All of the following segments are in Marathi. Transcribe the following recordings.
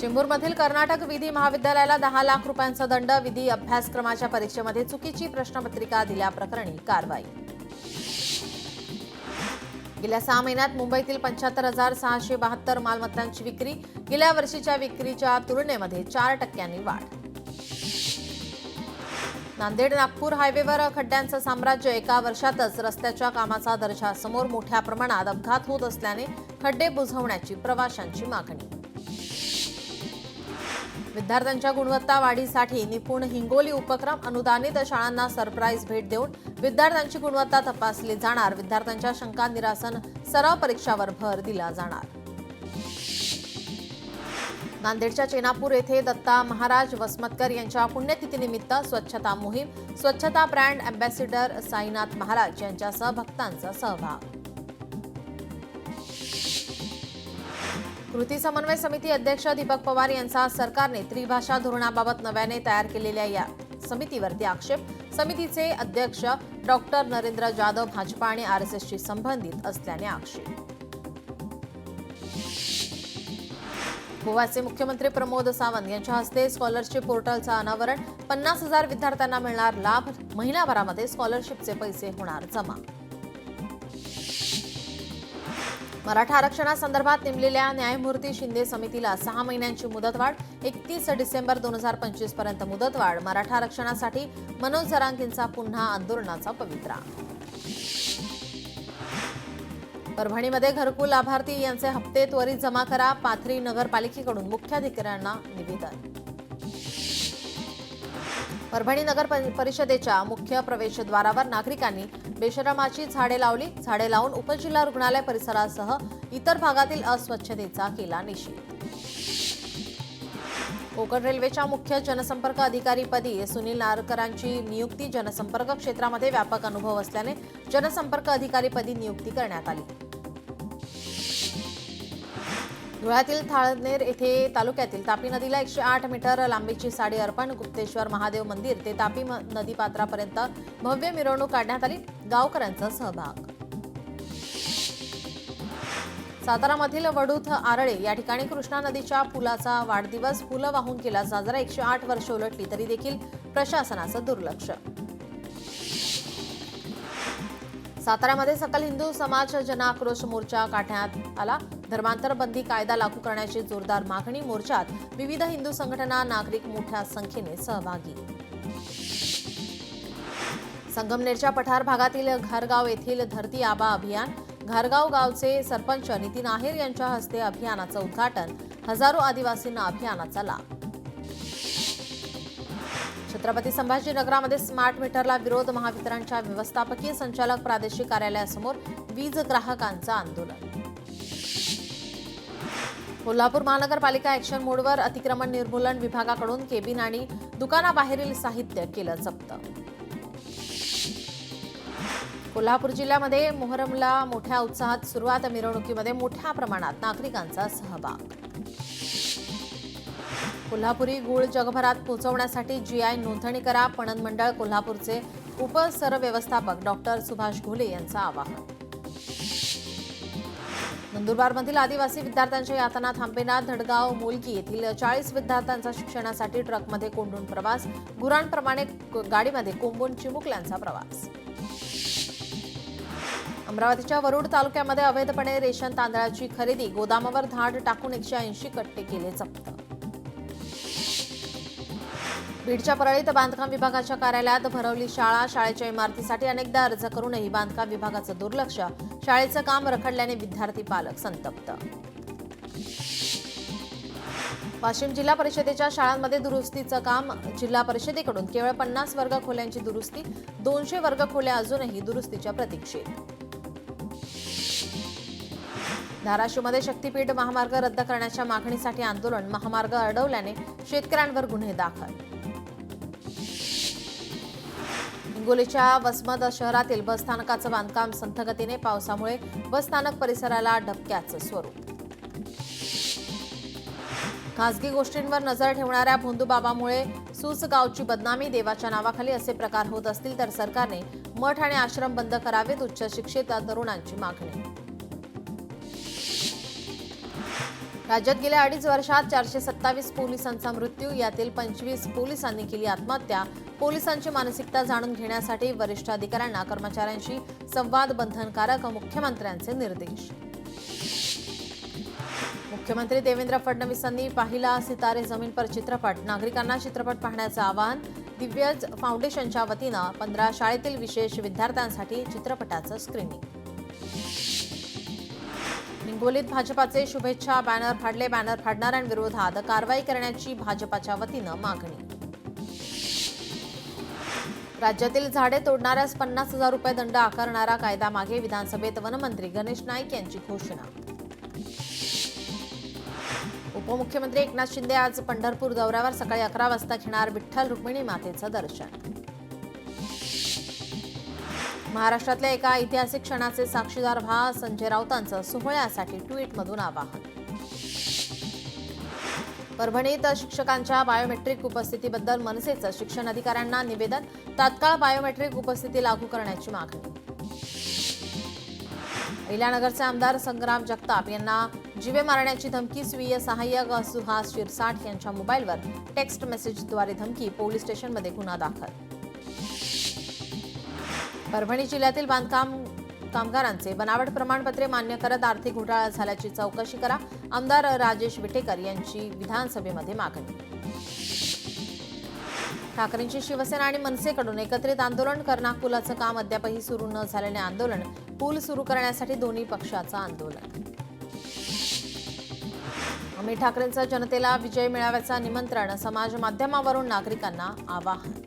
चेंबूरमधील कर्नाटक विधी महाविद्यालयाला 10 लाख रुपयांचा दंड. विधी अभ्यासक्रमाच्या परीक्षेमध्ये चुकीची प्रश्नपत्रिका दिल्याप्रकरणी कारवाई. गेल्या 6 महिन्यात मुंबईतील 75,672 मालमत्तांची विक्री. गेल्या वर्षीच्या विक्रीच्या तुलनेमध्ये 4% वाढ. नांदेड नागपूर हायवेवर खड्ड्यांचं साम्राज्य. एका वर्षातच रस्त्याच्या कामाचा दर्जा समोर. मोठ्या प्रमाणात अपघात होत असल्याने खड्डे बुजवण्याची प्रवाशांची मागणी. विद्यार्थ्यांच्या गुणवत्ता वाढीसाठी निपुण हिंगोली उपक्रम. अनुदानित शाळांना सरप्राईज भेट देऊन विद्यार्थ्यांची गुणवत्ता तपासली जाणार. विद्यार्थ्यांच्या शंका निरासन सराव परीक्षावर भर दिला जाणार. नांदेडच्या चेनापूर येथे दत्ता महाराज वसमतकर यांच्या पुण्यतिथीनिमित्त स्वच्छता मोहीम. स्वच्छता ब्रँड अँबॅसिडर साईनाथ महाराज यांच्यासह भक्तांचा सहभाग. कृती समन्वय समिती अध्यक्ष दीपक पवार यांचा सरकारने त्रिभाषा धोरणाबाबत नव्याने तयार केलेल्या या समितीवरती आक्षेप. समितीचे अध्यक्ष डॉक्टर नरेंद्र जाधव भाजपा आणि आरएसएसशी संबंधित असल्याने आक्षेप. गोव्याचे मुख्यमंत्री प्रमोद सावंत यांच्या हस्ते स्कॉलरशिप पोर्टलचं अनावरण. 50,000 विद्यार्थ्यांना मिळणार लाभ. महिनाभरामध्ये स्कॉलरशिपचे पैसे होणार जमा. मराठा आरक्षणासंदर्भात नेमलेल्या न्यायमूर्ती शिंदे समितीला 6 महिन्यांची मुदतवाढ. 31 डिसेंबर 2025 पर्यंत मुदतवाढ. मराठा आरक्षणासाठी मनोज जरांगेंचा पुन्हा आंदोलनाचा पवित्रा. परभणीमध्ये घरकुल लाभार्थी यांचे हप्ते त्वरित जमा करा. पाथरी नगरपालिकेकडून मुख्याधिकाऱ्यांना निवेदन. परभणी नगर परिषदेच्या मुख्य प्रवेशद्वारावर नागरिकांनी बेशरमाची झाडे लावली. झाडे लावून उपजिल्हा रुग्णालय परिसरासह इतर भागातील अस्वच्छतेचा केला निषेध. कोकण रेल्वेच्या मुख्य जनसंपर्क अधिकारीपदी सुनील नारकरांची नियुक्ती. जनसंपर्क क्षेत्रामध्ये व्यापक अनुभव असल्याने जनसंपर्क अधिकारीपदी नियुक्ती करण्यात आली. धुळ्यातील थाळनेर येथे तालुक्यातील तापी नदीला 108 मीटर लांबीची साडी अर्पण. गुप्तेश्वर महादेव मंदिर ते तापी नदीपात्रापर्यंत भव्य मिरवणूक काढण्यात आली. गावकऱ्यांचा सहभाग. सातारामधील वडूथ आरळे या ठिकाणी कृष्णा नदीच्या पुलाचा वाढदिवस. पुलं वाहून केला साजरा. 108 वर्ष उलटली तरी देखील प्रशासनाचं दुर्लक्ष. साताऱ्यामध्ये सकल हिंदू समाज जनआक्रोश मोर्चा काढण्यात आला. धर्मांतर बंदी कायदा लागू करण्याची जोरदार मागणी. मोर्चात विविध हिंदू संघटना, नागरिक मोठ्या संख्येने सहभागी. संगमनेरच्या पठार भागातील घारगाव येथील धरती आबा अभियान. घारगाव गावचे सरपंच नितीन आहेर यांच्या हस्ते अभियानाचं उद्घाटन. हजारो आदिवासींना अभियानाचा लाभ. छत्रपती संभाजीनगरामध्ये स्मार्ट मीटरला विरोध. महावितरणच्या व्यवस्थापकीय संचालक प्रादेशिक कार्यालयासमोर वीज ग्राहकांचं आंदोलन. कोल्हापूर महानगरपालिका ॲक्शन मोडवर. अतिक्रमण निर्मूलन विभागाकडून केबिन आणि दुकानाबाहेरील साहित्य केलं जप्त. कोल्हापूर जिल्ह्यामध्ये मोहरमला मोठ्या उत्साहात सुरुवात. मिरवणुकीमध्ये मोठ्या प्रमाणात नागरिकांचा सहभाग. कोल्हापुरी गूळ जगभरात पोहोचवण्यासाठी जीआय नोंदणी करा. पणन मंडळ कोल्हापूरचे उपसरव्यवस्थापक डॉक्टर सुभाष घोले यांचं आवाहन. नंदुरबारमधील आदिवासी विद्यार्थ्यांच्या यातना थांबेना. धडगाव मोलकी येथील 40 विद्यार्थ्यांचा शिक्षणासाठी ट्रकमध्ये कोंडून प्रवास. गुरांप्रमाणे गाडीमध्ये कोंबून चिमुकल्यांचा प्रवास. अमरावतीच्या वरुड तालुक्यामध्ये अवैधपणे रेशन तांदळाची खरेदी. गोदामावर धाड टाकून 180 कट्टे केले जप्त. बीडच्या परळीत बांधकाम विभागाच्या कार्यालयात भरवली शाळा. शाळेच्या इमारतीसाठी अनेकदा अर्ज करूनही बांधकाम विभागाचं दुर्लक्ष. शाळेचं काम रखडल्याने विद्यार्थी पालक संतप्त. वाशिम जिल्हा परिषदेच्या शाळांमध्ये दुरुस्तीचं काम. जिल्हा परिषदेकडून केवळ 50 वर्ग खोल्यांची दुरुस्ती. 200 वर्ग खोल्या अजूनही दुरुस्तीच्या प्रतीक्षेत. धाराशिवमध्ये शक्तीपीठ महामार्ग रद्द करण्याच्या मागणीसाठी आंदोलन. महामार्ग अडवल्याने शेतकऱ्यांवर गुन्हे दाखल. हिंगोलीच्या वसमत शहरातील बसस्थानकाचं बांधकाम संथ गतीने. पावसामुळे बसस्थानक परिसराला धक्क्याचं स्वरूप. खासगी गोष्टींवर नजर ठेवणाऱ्या भोंदूबाबामुळे सूस गावची बदनामी. देवाच्या नावाखाली असे प्रकार होत असतील तर सरकारने मठ आणि आश्रम बंद करावेत. उच्च शिक्षित तरुणांची मागणी. राज्यात गेल्या 2.5 वर्षात 427 पोलिसांचा मृत्यू, यातील 25 पोलिसांनी केली आत्महत्या. पोलिसांची मानसिकता जाणून घेण्यासाठी वरिष्ठ अधिकाऱ्यांना कर्मचाऱ्यांशी संवाद बंधनकारक, मुख्यमंत्र्यांचे निर्देश. मुख्यमंत्री देवेंद्र फडणवीसांनी पाहिला सितारे जमीन पर चित्रपट. नागरिकांना चित्रपट पाहण्याचं आवाहन. दिव्यज फाउंडेशनच्या वतीनं 15 शाळेतील विशेष विद्यार्थ्यांसाठी चित्रपटाचं स्क्रीनिंग. हिंगोलीत भाजपाचे शुभेच्छा बॅनर फाडले. बॅनर फाडणाऱ्यांविरोधात कारवाई करण्याची भाजपाच्या वतीनं मागणी. राज्यातील झाडे तोडणाऱ्यास 50,000 रुपये दंड आकारणारा कायदा मागे. विधानसभेत वनमंत्री गणेश नाईक यांची घोषणा. उपमुख्यमंत्री एकनाथ शिंदे आज पंढरपूर दौऱ्यावर. सकाळी 11 वाजता घेणार विठ्ठल रुक्मिणी मातेचं दर्शन. महाराष्ट्रातल्या एका ऐतिहासिक क्षणाचे साक्षीदार व्हा. संजय राऊतांचं सोहळ्यासाठी ट्विटमधून आवाहन. परभणीत शिक्षकांच्या बायोमेट्रिक उपस्थितीबद्दल मनसेचं शिक्षण अधिकाऱ्यांना निवेदन. तात्काळ बायोमेट्रिक उपस्थिती लागू करण्याची मागणी. अहिल्यानगरचे आमदार संग्राम जगताप यांना जीवे मारण्याची धमकी. स्वीय सहाय्यक सुहास शिरसाठ यांच्या मोबाईलवर टेक्स्ट मेसेजद्वारे धमकी. पोलीस स्टेशनमध्ये गुन्हा दाखल. परभणी जिल्ह्यातील बांधकाम कामगारांचे बनावट प्रमाणपत्रे मान्य करत आर्थिक घोटाळा झाल्याची चौकशी करा. आमदार राजेश विटेकर यांची विधानसभेमध्ये मागणी. ठाकरेंची शिवसेना आणि मनसेकडून एकत्रित आंदोलन. कर्नाक पुलाचं काम अद्यापही सुरू न झाल्याने आंदोलन. पूल सुरू करण्यासाठी दोन्ही पक्षाचं आंदोलन. अमित ठाकरेंचं जनतेला विजय मेळाव्याचा निमंत्रण. समाज माध्यमावरून नागरिकांना आवाहन.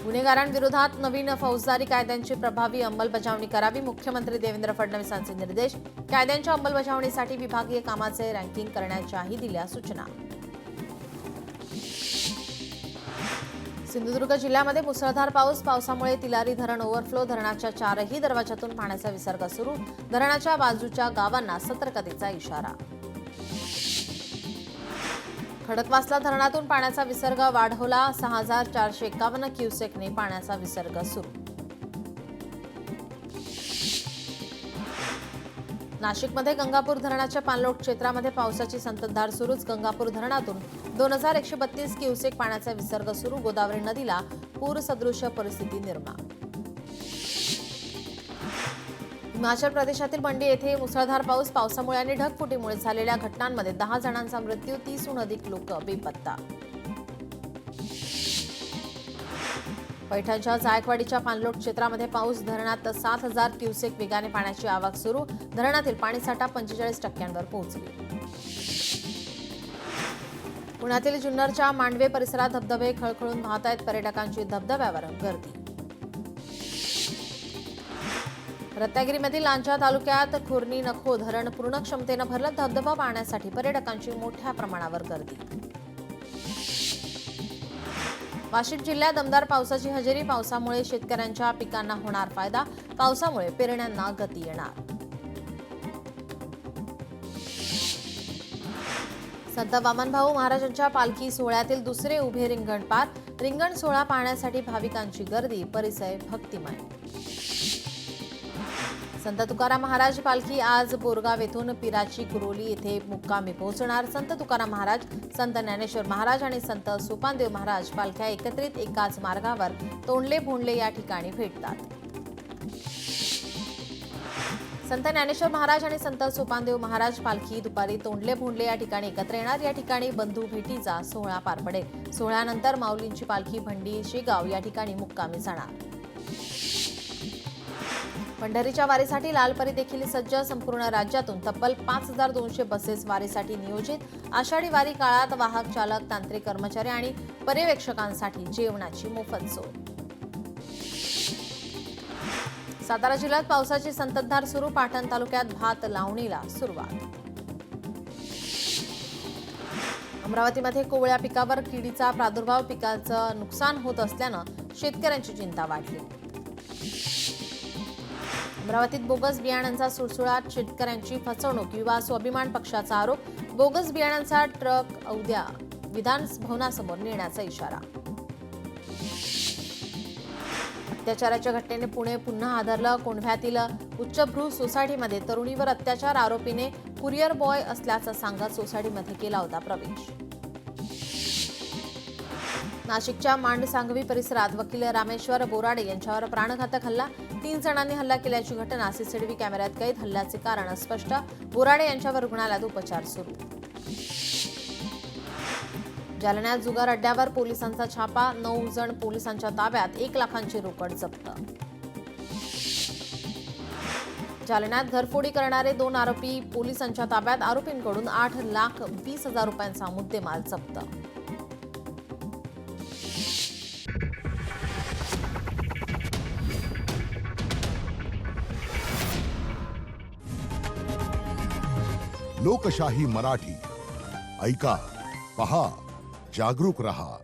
गुन्हेगारांविरोधात नवीन फौजदारी कायद्यांची प्रभावी अंमलबजावणी करावी. मुख्यमंत्री देवेंद्र फडणवीसांचे निर्देश. कायद्यांच्या अंमलबजावणीसाठी विभागीय कामाचे रँकिंग करण्याच्याही दिल्या सूचना. सिंधुदुर्ग जिल्ह्यामध्ये मुसळधार पाऊस. पावसामुळे तिलारी धरण ओव्हरफ्लो. धरणाच्या 4ही दरवाजातून पाण्याचा विसर्ग सुरू. धरणाच्या बाजूच्या गावांना सतर्कतेचा इशारा. खडकवासला धरणातून पाण्याचा विसर्ग वाढवला. 6,451 क्युसेकने पाण्याचा विसर्ग सुरू. नाशिकमध्ये गंगापूर धरणाच्या पाणलोट क्षेत्रामध्ये पावसाची संततधार सुरूच. गंगापूर धरणातून 2,132 क्युसेक पाण्याचा विसर्ग सुरू. गोदावरी नदीला पूरसदृश परिस्थिती निर्माण. हिमाचल प्रदेशातील मंडी येथे मुसळधार पाऊस. पावसामुळे आणि ढगफुटीमुळे झालेल्या घटनांमध्ये 10 जणांचा मृत्यू. 30हून अधिक लोक बेपत्ता. पैठणच्या जायकवाडीच्या पाणलोट क्षेत्रामध्ये पाऊस. धरणात 7,000 क्युसेक वेगाने पाण्याची आवक सुरू. धरणातील पाणीसाठा 45% पोहोचली. पुण्यातील जुन्नरच्या मांडवे परिसरात धबधबे खळखळून वाहत आहेत. पर्यटकांची धबधब्यावर गर्दी. रत्नागिरीमधील लांजा तालुक्यात खुर्नी नखो धरण पूर्ण क्षमतेनं भरलं. धबधबा पाहण्यासाठी पर्यटकांची मोठ्या प्रमाणावर गर्दी. वाशिम जिल्ह्यात दमदार पावसाची हजेरी. पावसामुळे शेतकऱ्यांच्या पिकांना होणार फायदा. पावसामुळे पेरण्यांना गती येणार. संत वामनभाऊ महाराजांच्या पालखी सोहळ्यातील दुसरे उभे रिंगण पार. रिंगण सोहळा पाहण्यासाठी भाविकांची गर्दी. परिसर भक्तिमय. संत तुकाराम महाराज पालखी आज बोरगाव येथून पिराची कुरोली येथे मुक्कामी पोहोचणार. संत तुकाराम महाराज, संत ज्ञानेश्वर महाराज आणि संत सोपानदेव महाराज पालख्या एकत्रित एकाच मार्गावर तोंडले भोंडले या ठिकाणी भेटतात. संत ज्ञानेश्वर महाराज आणि संत सोपानदेव महाराज पालखी दुपारी तोंडले भोंडले या ठिकाणी एकत्र येणार. या ठिकाणी बंधू भेटीचा सोहळा पार पडेल. सोहळ्यानंतर माऊलींची पालखी भंडी शेगाव या ठिकाणी मुक्कामी जाणार. पंढरीच्या वारीसाठी लालपरी देखील सज्ज. संपूर्ण राज्यातून तब्बल 5,200 बसेस वारीसाठी नियोजित. आषाढी वारी काळात वाहक, चालक, तांत्रिक कर्मचारी आणि पर्यवेक्षकांसाठी जेवणाची मोफत सोय. सातारा जिल्ह्यात पावसाची संततधार सुरू. पाटण तालुक्यात भात लावणीला सुरुवात. अमरावतीमध्ये कोवळ्या पिकावर किडीचा प्रादुर्भाव. पिकाचं नुकसान होत असल्यानं शेतकऱ्यांची चिंता वाढली. अमरावतीत बोगस बियाण्यांचा सुळसुळाट. शेतकऱ्यांची फसवणूक. युवा स्वाभिमान पक्षाचा आरोप. बोगस बियाण्यांचा ट्रक उद्या विधान भवनासमोर नेण्याचा इशारा. अत्याचाराच्या घटनेने पुणे पुन्हा हादरलं. कोंढव्यातील उच्चभ्रू सोसायटीमध्ये तरुणीवर अत्याचार, आरोपीने कुरिअर बॉय असल्याचं सांगत सोसायटीमध्ये केला होता प्रवेश. नाशिकच्या मांडसांगवी परिसरात वकील रामेश्वर बोराडे यांच्यावर प्राणघातक हल्ला. 3 जणांनी हल्ला केल्याची घटना सीसीटीव्ही कॅमेऱ्यात कैद. हल्ल्याचे कारण अस्पष्ट. बोराडे यांच्यावर रुग्णालयात उपचार सुरू. जालन्यात जुगार अड्ड्यावर पोलिसांचा छापा. 9 जण पोलिसांच्या ताब्यात. 1 लाखांची रोकड जप्त. जालन्यात घरफोडी करणारे 2 आरोपी पोलिसांच्या ताब्यात. आरोपींकडून 8,20,000 रुपयांचा मुद्देमाल जप्त. लोकशाही मराठी ऐका, पहा, जागरूक रहा.